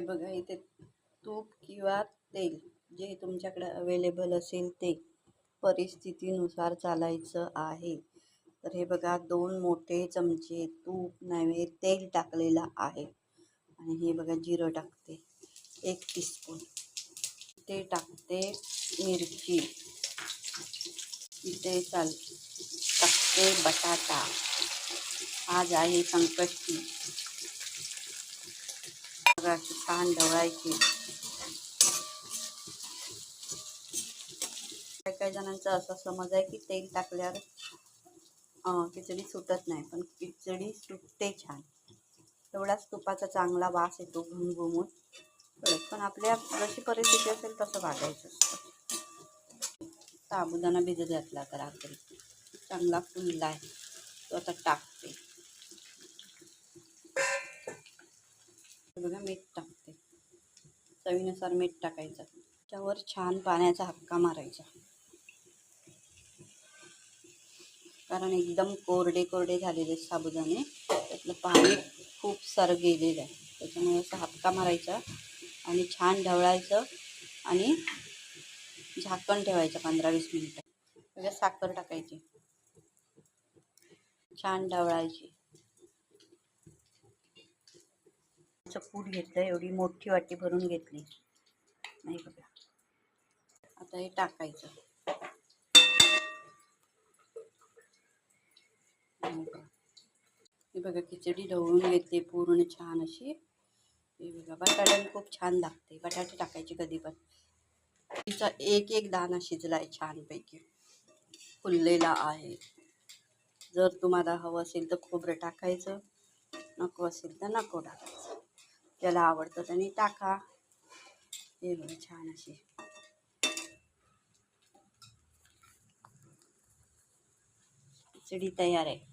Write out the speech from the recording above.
बघा इथे तूप किंवा तेल जे तुमच्याकडे अवेलेबल असेल ते परिस्थितीनुसार चालायचं आहे. तर हे बघा 2 मोठे चमचे तूप नव्हे तेल टाकलेलं आहे. आणि हे बघा जिरं टाकते 1 टीस्पून. ते टाकते मिरची. इथे टाकते बटाटा. आज आहे संकष्टी. बघा अशी छान ढवळायची. काही जणांचा असा समज आहे की तेल टाकल्यावर खिचडी सुटत नाही, पण खिचडी सुटते छान. एवढाच तुपाचा चांगला वास येतो घुमघुमून. पण आपल्या जशी परिस्थिती असेल तसं वागायचं असतं. साबुदाणा भिजत घातला तर रात्री चांगला फुलला आहे तो आता टाकते. बघा मीठ टाकते, चवीनुसार मीठ टाकायचं. त्यावर छान पाण्याचा हक्का मारायचा, कारण एकदम कोरडे कोरडे झालेले साबुदाणे, त्यातलं पाणी खूप सारं गेलेलं आहे. त्याच्यामुळे असं हक्का मारायचा आणि छान ढवळायचं आणि झाकण ठेवायचं 15-20 मिनिटं. त्याच्यात साखर टाकायची, छान ढवळायची. पूड घेतलं, एवढी मोठी वाटी भरून घेतली नाही बघा. आता हे टाकायचं. हे बघा खिचडी ढवळून घेते पूर्ण छान अशी. हे बघा बटाट्याने खूप छान लागते. बटाटे टाकायचे कधी पण. तिचा एक एक दाणा शिजलाय छानपैकी, फुललेला आहे. जर तुम्हाला हवं असेल तर खोबरं टाकायचं, नको असेल तर नको टाकायचं. ज्याला आवडतं त्याने टाका. हे बघा छान अशी खिचडी तयार आहे.